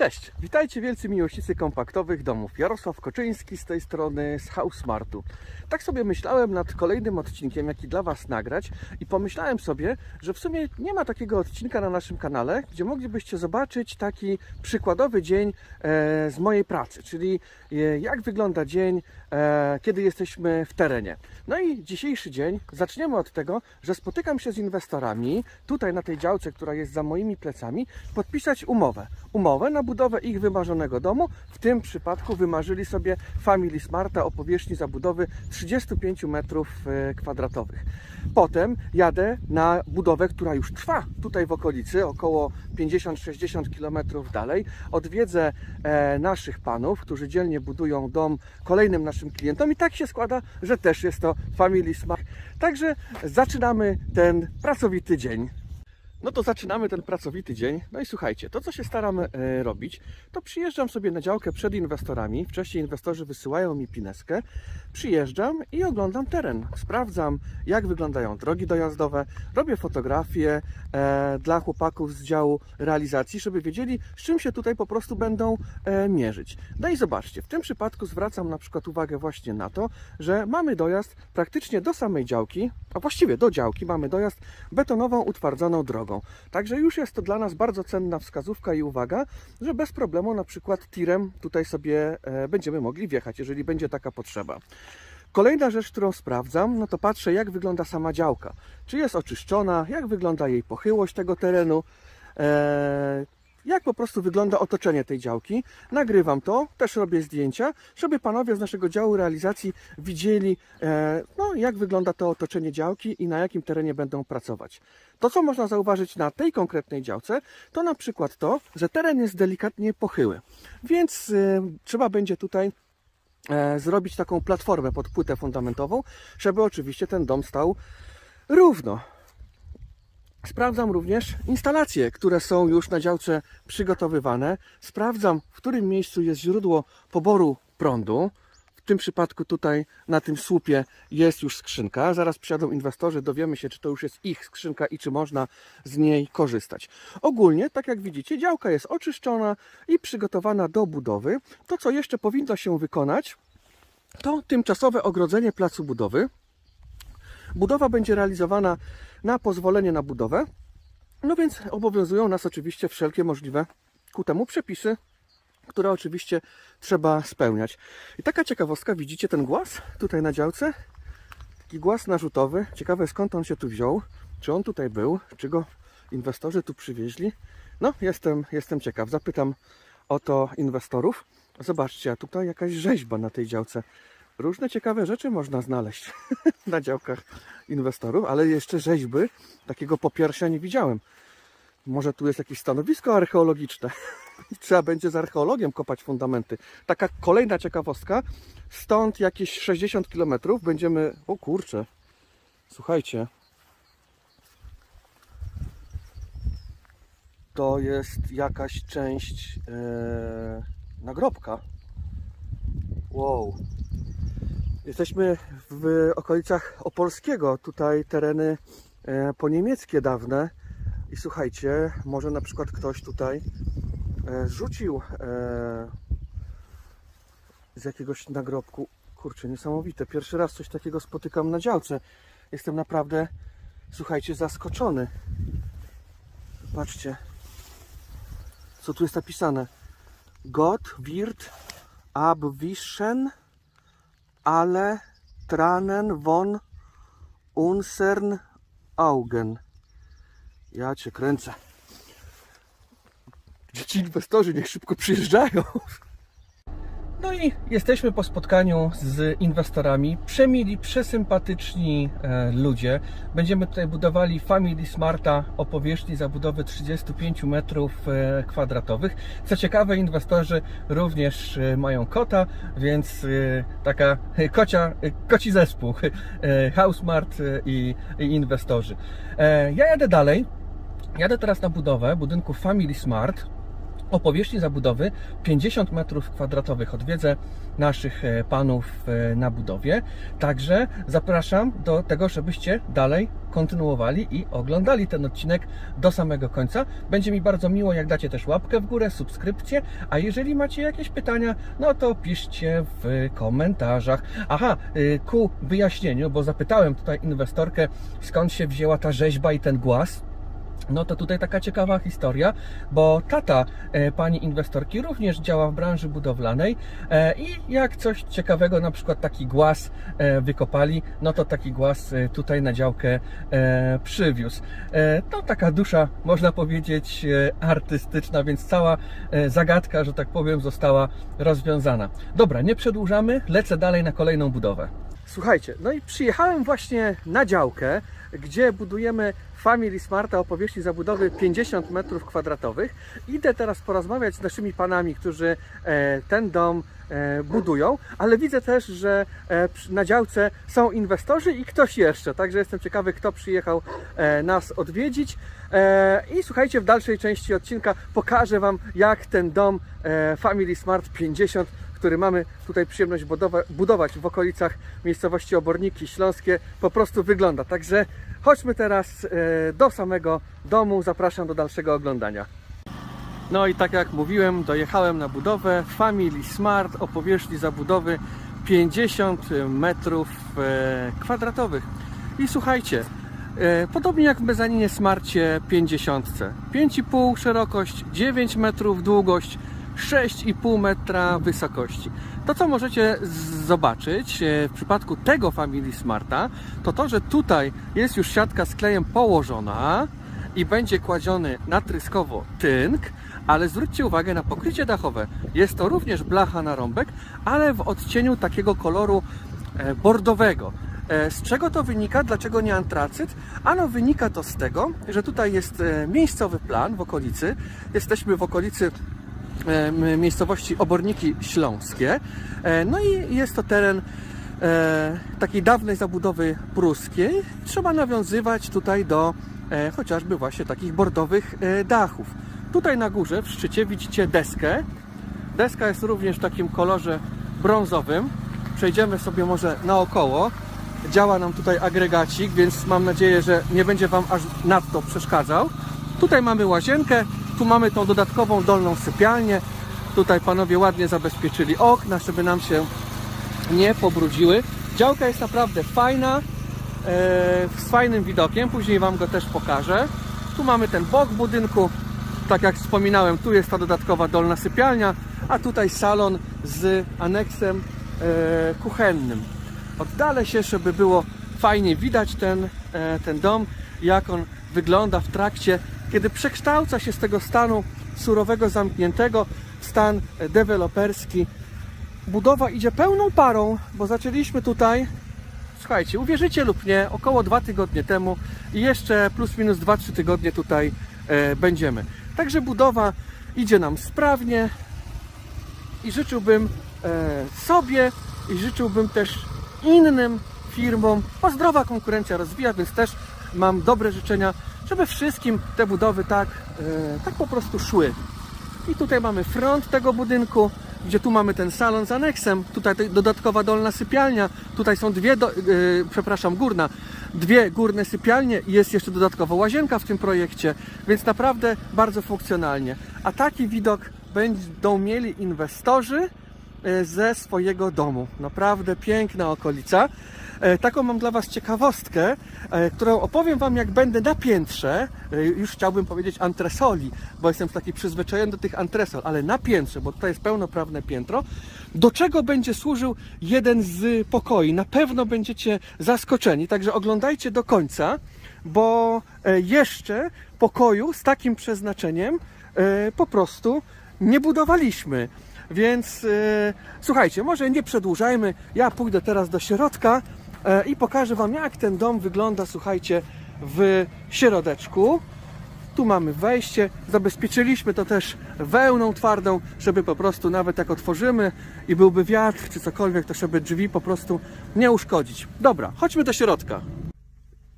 Cześć, witajcie wielcy miłośnicy kompaktowych domów. Jarosław Koczyński z tej strony z HouseSmartu. Tak sobie myślałem nad kolejnym odcinkiem, jaki dla Was nagrać i pomyślałem sobie, że w sumie nie ma takiego odcinka na naszym kanale, gdzie moglibyście zobaczyć taki przykładowy dzień z mojej pracy, czyli jak wygląda dzień, kiedy jesteśmy w terenie. No i dzisiejszy dzień zaczniemy od tego, że spotykam się z inwestorami tutaj na tej działce, która jest za moimi plecami, podpisać umowę na budowę ich wymarzonego domu. W tym przypadku wymarzyli sobie Family Smarta o powierzchni zabudowy 35 m². Potem jadę na budowę, która już trwa tutaj w okolicy, około 50-60 km dalej. Odwiedzę naszych panów, którzy dzielnie budują dom kolejnym naszym klientom i tak się składa, że też jest to Family Smart. Także zaczynamy ten pracowity dzień. No to zaczynamy ten pracowity dzień. No i słuchajcie, to co się staram robić, to przyjeżdżam sobie na działkę przed inwestorami. Wcześniej inwestorzy wysyłają mi pineskę. Przyjeżdżam i oglądam teren. Sprawdzam, jak wyglądają drogi dojazdowe. Robię fotografie dla chłopaków z działu realizacji, żeby wiedzieli, z czym się tutaj po prostu będą mierzyć. No i zobaczcie, w tym przypadku zwracam na przykład uwagę właśnie na to, że mamy dojazd praktycznie do samej działki, a właściwie do działki mamy dojazd betonową, utwardzoną drogą. Także już jest to dla nas bardzo cenna wskazówka i uwaga, że bez problemu na przykład tirem tutaj sobie będziemy mogli wjechać, jeżeli będzie taka potrzeba. Kolejna rzecz, którą sprawdzam, no to patrzę, jak wygląda sama działka. Czy jest oczyszczona, jak wygląda jej pochyłość tego terenu, jak po prostu wygląda otoczenie tej działki. Nagrywam to, też robię zdjęcia, żeby panowie z naszego działu realizacji widzieli, no, jak wygląda to otoczenie działki i na jakim terenie będą pracować. To, co można zauważyć na tej konkretnej działce, to na przykład to, że teren jest delikatnie pochyły. Więc trzeba będzie tutaj zrobić taką platformę pod płytę fundamentową, żeby oczywiście ten dom stał równo. Sprawdzam również instalacje, które są już na działce przygotowywane. Sprawdzam, w którym miejscu jest źródło poboru prądu. W tym przypadku tutaj na tym słupie jest już skrzynka. Zaraz przyjadą inwestorzy, dowiemy się, czy to już jest ich skrzynka i czy można z niej korzystać. Ogólnie, tak jak widzicie, działka jest oczyszczona i przygotowana do budowy. To, co jeszcze powinno się wykonać, to tymczasowe ogrodzenie placu budowy. Budowa będzie realizowana na pozwolenie na budowę, no więc obowiązują nas oczywiście wszelkie możliwe ku temu przepisy, które oczywiście trzeba spełniać. I taka ciekawostka, widzicie ten głaz tutaj na działce? Taki głaz narzutowy. Ciekawe, skąd on się tu wziął, czy on tutaj był, czy go inwestorzy tu przywieźli. No, jestem ciekaw, zapytam o to inwestorów. Zobaczcie, a tutaj jakaś rzeźba na tej działce. Różne ciekawe rzeczy można znaleźć na działkach inwestorów, ale jeszcze rzeźby takiego popiersia nie widziałem. Może tu jest jakieś stanowisko archeologiczne. Trzeba będzie z archeologiem kopać fundamenty. Taka kolejna ciekawostka. Stąd jakieś 60 km będziemy... O kurczę, słuchajcie. To jest jakaś część nagrobka. Wow. Jesteśmy w okolicach Opolskiego, tutaj tereny poniemieckie dawne i słuchajcie, może na przykład ktoś tutaj rzucił z jakiegoś nagrobku. Kurczę, niesamowite, pierwszy raz coś takiego spotykam na działce. Jestem naprawdę, słuchajcie, zaskoczony. Patrzcie, co tu jest napisane. Gott wird abwischen alle Tränen von unseren Augen. Ja cię kręcę. Ci inwestorzy niech szybko przyjeżdżają. No i jesteśmy po spotkaniu z inwestorami. Przemili, przesympatyczni ludzie. Będziemy tutaj budowali Family Smarta o powierzchni zabudowy 35 m². Co ciekawe, inwestorzy również mają kota, więc taka koci zespół. HouseSmart i inwestorzy. Ja jadę dalej. Jadę teraz na budowę budynku Family Smart. o powierzchni zabudowy 50 m2. Odwiedzę naszych panów na budowie. Także zapraszam do tego, żebyście dalej kontynuowali i oglądali ten odcinek do samego końca. Będzie mi bardzo miło, jak dacie też łapkę w górę, subskrypcję, a jeżeli macie jakieś pytania, no to piszcie w komentarzach. Aha, ku wyjaśnieniu, bo zapytałem tutaj inwestorkę, skąd się wzięła ta rzeźba i ten głaz. No to tutaj taka ciekawa historia, bo tata pani inwestorki również działa w branży budowlanej i jak coś ciekawego, na przykład taki głaz wykopali, no to taki głaz tutaj na działkę przywiózł. To taka dusza, można powiedzieć, artystyczna, więc cała zagadka, że tak powiem, została rozwiązana. Dobra, nie przedłużamy, lecę dalej na kolejną budowę. Słuchajcie, no i przyjechałem właśnie na działkę, gdzie budujemy Family Smarta o powierzchni zabudowy 50 m2. Idę teraz porozmawiać z naszymi panami, którzy ten dom budują, ale widzę też, że na działce są inwestorzy i ktoś jeszcze, także jestem ciekawy, kto przyjechał nas odwiedzić. I słuchajcie, w dalszej części odcinka pokażę Wam, jak ten dom Family Smart 50, który mamy tutaj przyjemność budować w okolicach miejscowości Oborniki Śląskie, po prostu wygląda. Także chodźmy teraz do samego domu, zapraszam do dalszego oglądania. No i tak jak mówiłem, dojechałem na budowę Family Smart o powierzchni zabudowy 50 m2. I słuchajcie, podobnie jak w mezaninie Smarcie 50, 5,5 szerokość, 9 metrów długość, 6,5 metra wysokości. To, co możecie zobaczyć w przypadku tego Family Smarta, to to, że tutaj jest już siatka z klejem położona i będzie kładziony natryskowo tynk, ale zwróćcie uwagę na pokrycie dachowe. Jest to również blacha na rąbek, ale w odcieniu takiego koloru bordowego. Z czego to wynika? Dlaczego nie antracyt? Ano wynika to z tego, że tutaj jest miejscowy plan w okolicy. Jesteśmy w okolicy miejscowości Oborniki Śląskie. No i jest to teren takiej dawnej zabudowy pruskiej. Trzeba nawiązywać tutaj do chociażby właśnie takich bordowych dachów. Tutaj na górze, w szczycie, widzicie deskę. Deska jest również w takim kolorze brązowym. Przejdziemy sobie może naokoło. Działa nam tutaj agregacik, więc mam nadzieję, że nie będzie Wam aż nadto przeszkadzał. Tutaj mamy łazienkę, tu mamy tą dodatkową dolną sypialnię. Tutaj panowie ładnie zabezpieczyli okna, żeby nam się nie pobrudziły. Działka jest naprawdę fajna, z fajnym widokiem, później Wam go też pokażę. Tu mamy ten bok budynku, tak jak wspominałem, tu jest ta dodatkowa dolna sypialnia, a tutaj salon z aneksem kuchennym. Oddalę się, żeby było fajnie widać ten dom, jak on wygląda w trakcie, kiedy przekształca się z tego stanu surowego, zamkniętego w stan deweloperski. Budowa idzie pełną parą, bo zaczęliśmy tutaj, słuchajcie, uwierzycie lub nie, około 2 tygodnie temu i jeszcze plus minus 2-3 tygodnie tutaj będziemy. Także budowa idzie nam sprawnie i życzyłbym sobie i życzyłbym też innym firmom, bo zdrowa konkurencja rozwija, więc też mam dobre życzenia, żeby wszystkim te budowy tak po prostu szły. I tutaj mamy front tego budynku, gdzie tu mamy ten salon z aneksem, tutaj dodatkowa dolna sypialnia, tutaj są dwie górne sypialnie i jest jeszcze dodatkowa łazienka w tym projekcie, więc naprawdę bardzo funkcjonalnie. A taki widok będą mieli inwestorzy ze swojego domu. Naprawdę piękna okolica. Taką mam dla Was ciekawostkę, którą opowiem Wam, jak będę na piętrze. Już chciałbym powiedzieć antresoli, bo jestem taki przyzwyczajony do tych antresol, ale na piętrze, bo tutaj jest pełnoprawne piętro. Do czego będzie służył jeden z pokoi? Na pewno będziecie zaskoczeni, także oglądajcie do końca, bo jeszcze pokoju z takim przeznaczeniem po prostu nie budowaliśmy. Więc słuchajcie, może nie przedłużajmy, ja pójdę teraz do środka i pokażę Wam, jak ten dom wygląda, słuchajcie, w środeczku. Tu mamy wejście, zabezpieczyliśmy to też wełną twardą, żeby po prostu nawet jak otworzymy i byłby wiatr czy cokolwiek, to żeby drzwi po prostu nie uszkodzić. Dobra, chodźmy do środka.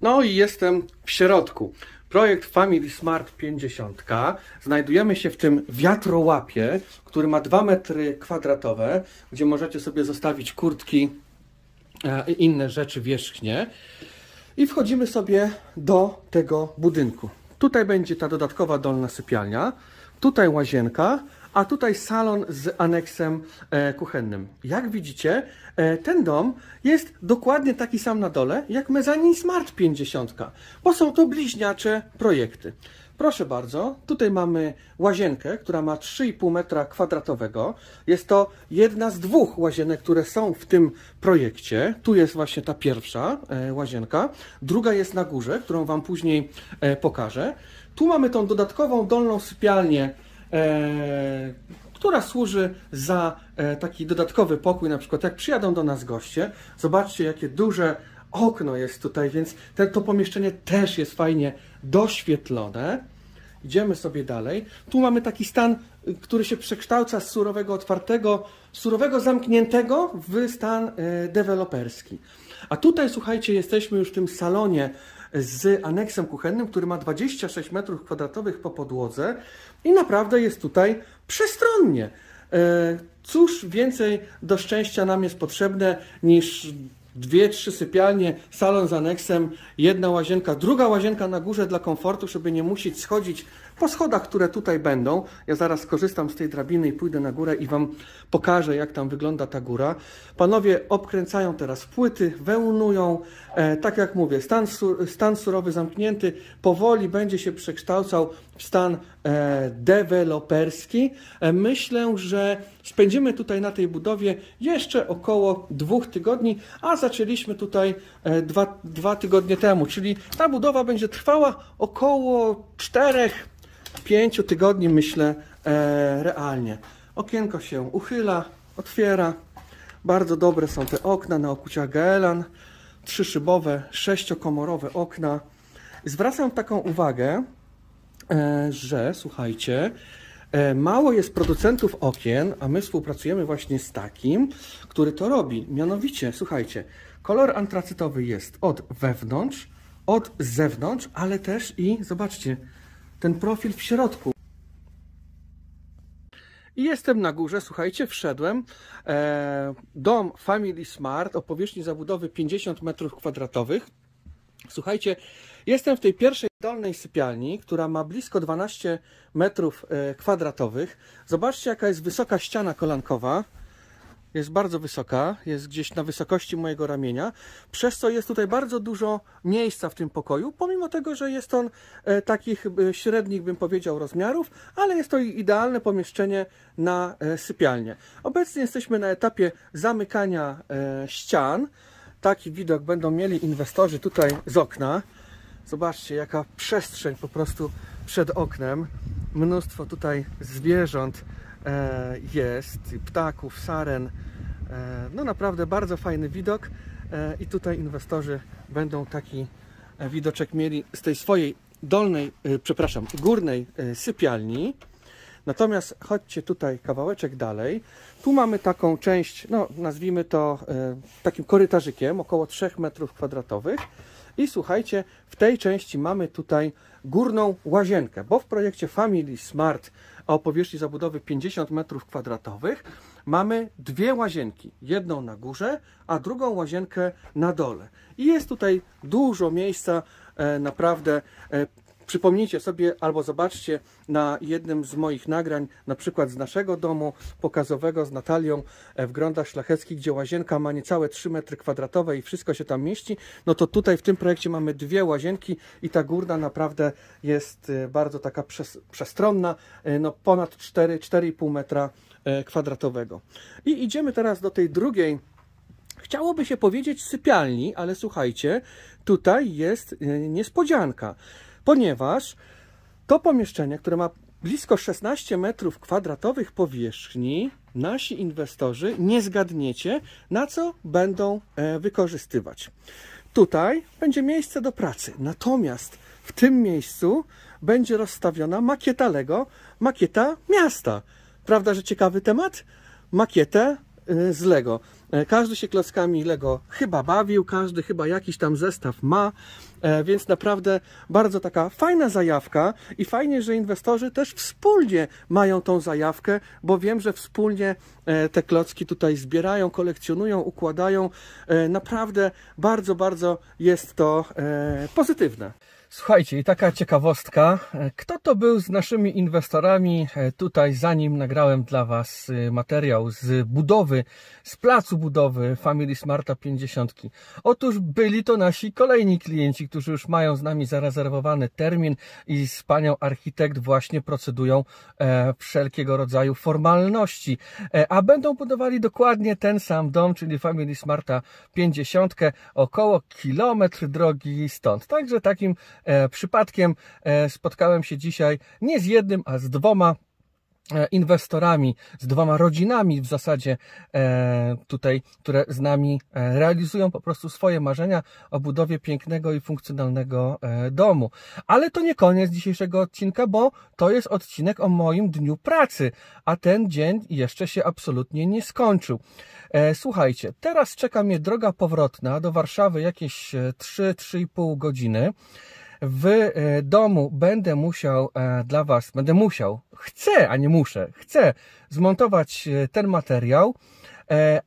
No i jestem w środku. Projekt Family Smart 50. Znajdujemy się w tym wiatrołapie, który ma 2 metry kwadratowe, gdzie możecie sobie zostawić kurtki i inne rzeczy wierzchnie. I wchodzimy sobie do tego budynku. Tutaj będzie ta dodatkowa dolna sypialnia, tutaj łazienka, a tutaj salon z aneksem kuchennym. Jak widzicie, ten dom jest dokładnie taki sam na dole jak Mezzanine Smart 50, bo są to bliźniacze projekty. Proszę bardzo, tutaj mamy łazienkę, która ma 3,5 metra kwadratowego. Jest to jedna z 2 łazienek, które są w tym projekcie. Tu jest właśnie ta pierwsza łazienka, druga jest na górze, którą Wam później pokażę. Tu mamy tą dodatkową dolną sypialnię, która służy za taki dodatkowy pokój, na przykład jak przyjadą do nas goście. Zobaczcie, jakie duże okno jest tutaj, więc to pomieszczenie też jest fajnie doświetlone. Idziemy sobie dalej. Tu mamy taki stan, który się przekształca z surowego otwartego, surowego zamkniętego w stan deweloperski. A tutaj, słuchajcie, jesteśmy już w tym salonie z aneksem kuchennym, który ma 26 m² po podłodze i naprawdę jest tutaj przestronnie. Cóż więcej do szczęścia nam jest potrzebne niż 2-3 sypialnie, salon z aneksem, jedna łazienka, druga łazienka na górze dla komfortu, żeby nie musieć schodzić po schodach, które tutaj będą. Ja zaraz skorzystam z tej drabiny i pójdę na górę i Wam pokażę, jak tam wygląda ta góra. Panowie obkręcają teraz płyty, wełnują. Tak jak mówię, stan surowy zamknięty powoli będzie się przekształcał w stan deweloperski. Myślę, że spędzimy tutaj na tej budowie jeszcze około 2 tygodni, a zaczęliśmy tutaj 2 tygodnie temu, czyli ta budowa będzie trwała około 4-5 tygodni, myślę, realnie. Okienko się uchyla, otwiera. Bardzo dobre są te okna na okuciach Geelan. 3-szybowe, 6-komorowe okna. Zwracam taką uwagę, że słuchajcie, mało jest producentów okien, a my współpracujemy właśnie z takim, który to robi. Mianowicie, słuchajcie, kolor antracytowy jest od wewnątrz, od zewnątrz, ale też i, zobaczcie, ten profil w środku. I jestem na górze, słuchajcie, wszedłem. Dom Family Smart o powierzchni zabudowy 50 m². Słuchajcie, jestem w tej pierwszej dolnej sypialni, która ma blisko 12 m². Zobaczcie, jaka jest wysoka ściana kolankowa. Jest bardzo wysoka, jest gdzieś na wysokości mojego ramienia, przez co jest tutaj bardzo dużo miejsca w tym pokoju, pomimo tego, że jest on takich średnich, bym powiedział, rozmiarów, ale jest to idealne pomieszczenie na sypialnię. Obecnie jesteśmy na etapie zamykania ścian. Taki widok będą mieli inwestorzy tutaj z okna. Zobaczcie, jaka przestrzeń po prostu przed oknem. Mnóstwo tutaj zwierząt jest, ptaków, saren. No naprawdę bardzo fajny widok i tutaj inwestorzy będą taki widoczek mieli z tej swojej górnej sypialni. Natomiast chodźcie tutaj kawałeczek dalej. Tu mamy taką część, no nazwijmy to takim korytarzykiem, około 3 m². I słuchajcie, w tej części mamy tutaj górną łazienkę, bo w projekcie Family Smart o powierzchni zabudowy 50 m² mamy 2 łazienki. Jedną na górze, a drugą łazienkę na dole. I jest tutaj dużo miejsca, naprawdę. Przypomnijcie sobie albo zobaczcie na jednym z moich nagrań, na przykład z naszego domu pokazowego z Natalią w Grądach Szlacheckich, gdzie łazienka ma niecałe 3 m² i wszystko się tam mieści. No to tutaj w tym projekcie mamy 2 łazienki i ta górna naprawdę jest bardzo taka przestronna, no ponad 4,5 m². I idziemy teraz do tej drugiej, chciałoby się powiedzieć sypialni, ale słuchajcie, tutaj jest niespodzianka. Ponieważ to pomieszczenie, które ma blisko 16 m² powierzchni, nasi inwestorzy, nie zgadniecie, na co będą wykorzystywać. Tutaj będzie miejsce do pracy, natomiast w tym miejscu będzie rozstawiona makieta Lego, makieta miasta. Prawda, że ciekawy temat? Makietę z Lego. Każdy się klockami Lego chyba bawił, każdy chyba jakiś tam zestaw ma. więc naprawdę bardzo taka fajna zajawka i fajnie, że inwestorzy też wspólnie mają tą zajawkę, bo wiem, że wspólnie te klocki tutaj zbierają, kolekcjonują, układają. Naprawdę bardzo, bardzo jest to pozytywne. Słuchajcie, i taka ciekawostka, kto to był z naszymi inwestorami tutaj, zanim nagrałem dla Was materiał z budowy, z placu budowy Family Smarta 50. Otóż byli to nasi kolejni klienci, którzy już mają z nami zarezerwowany termin i z panią architekt właśnie procedują wszelkiego rodzaju formalności, a będą budowali dokładnie ten sam dom, czyli Family Smarta 50, około kilometr drogi stąd. Także takim przypadkiem spotkałem się dzisiaj nie z jednym, a z dwoma inwestorami, z dwoma rodzinami w zasadzie tutaj, które z nami realizują po prostu swoje marzenia o budowie pięknego i funkcjonalnego domu. Ale to nie koniec dzisiejszego odcinka, bo to jest odcinek o moim dniu pracy, a ten dzień jeszcze się absolutnie nie skończył. Słuchajcie, teraz czeka mnie droga powrotna do Warszawy jakieś 3-3,5 godziny. W domu będę musiał dla Was, chcę, a nie muszę, chcę zmontować ten materiał,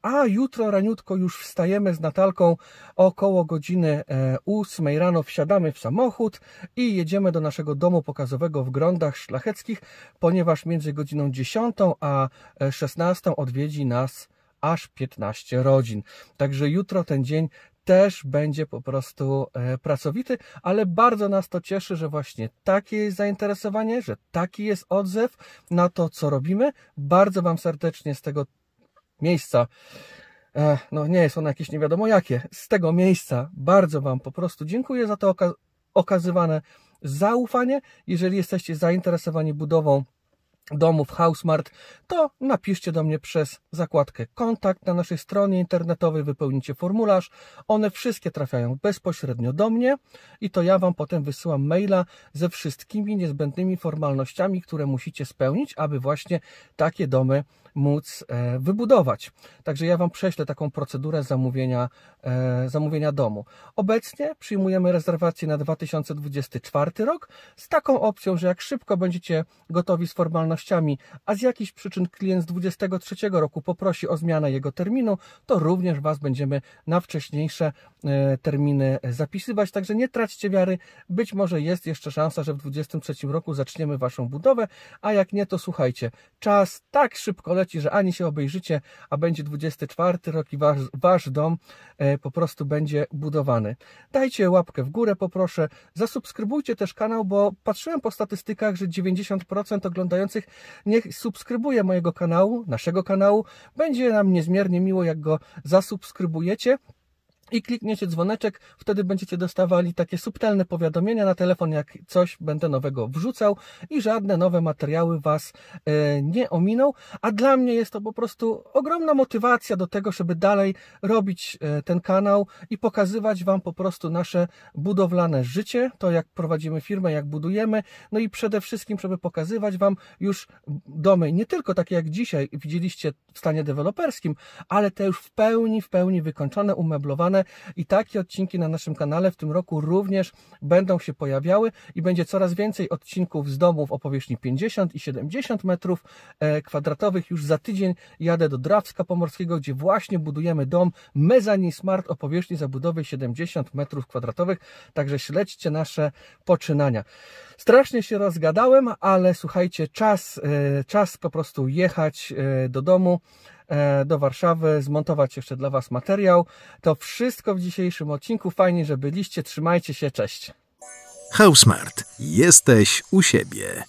a jutro raniutko już wstajemy z Natalką około godziny 8 rano, wsiadamy w samochód i jedziemy do naszego domu pokazowego w Grądach Szlacheckich, ponieważ między godziną 10 a 16 odwiedzi nas aż 15 rodzin. Także jutro ten dzień też będzie po prostu pracowity, ale bardzo nas to cieszy, że właśnie takie jest zainteresowanie, że taki jest odzew na to, co robimy. Bardzo Wam serdecznie z tego miejsca, no nie jest ono jakieś nie wiadomo jakie, z tego miejsca bardzo Wam po prostu dziękuję za to okazywane zaufanie. Jeżeli jesteście zainteresowani budową domów Housemart, to napiszcie do mnie przez zakładkę kontakt na naszej stronie internetowej, wypełnicie formularz, one wszystkie trafiają bezpośrednio do mnie i to ja Wam potem wysyłam maila ze wszystkimi niezbędnymi formalnościami, które musicie spełnić, aby właśnie takie domy móc wybudować. Także ja Wam prześlę taką procedurę zamówienia domu. Obecnie przyjmujemy rezerwacje na 2024 rok z taką opcją, że jak szybko będziecie gotowi z formalnościami, a z jakichś przyczyn klient z 2023 roku poprosi o zmianę jego terminu, to również Was będziemy na wcześniejsze terminy zapisywać. Także nie traćcie wiary, być może jest jeszcze szansa, że w 2023 roku zaczniemy Waszą budowę, a jak nie, to słuchajcie, czas tak szybko leci, że ani się obejrzycie, a będzie 24 rok i wasz dom po prostu będzie budowany. Dajcie łapkę w górę, poproszę, zasubskrybujcie też kanał, bo patrzyłem po statystykach, że 90% oglądających nie subskrybuje mojego kanału, naszego kanału. Będzie nam niezmiernie miło, jak go zasubskrybujecie i klikniecie dzwoneczek, wtedy będziecie dostawali takie subtelne powiadomienia na telefon, jak coś będę nowego wrzucał i żadne nowe materiały Was nie ominą, a dla mnie jest to po prostu ogromna motywacja do tego, żeby dalej robić ten kanał i pokazywać Wam po prostu nasze budowlane życie, to jak prowadzimy firmę, jak budujemy, no i przede wszystkim, żeby pokazywać Wam już domy, nie tylko takie jak dzisiaj widzieliście w stanie deweloperskim, ale te już w pełni wykończone, umeblowane. I takie odcinki na naszym kanale w tym roku również będą się pojawiały i będzie coraz więcej odcinków z domów o powierzchni 50 i 70 metrów kwadratowych. Już za tydzień jadę do Drawska Pomorskiego, gdzie właśnie budujemy dom Mezzanine Smart o powierzchni zabudowy 70 metrów kwadratowych. Także śledźcie nasze poczynania. Strasznie się rozgadałem, ale słuchajcie, czas po prostu jechać do domu, do Warszawy, zmontować jeszcze dla Was materiał. To wszystko w dzisiejszym odcinku. Fajnie, że byliście. Trzymajcie się. Cześć. Housemart. Jesteś u siebie.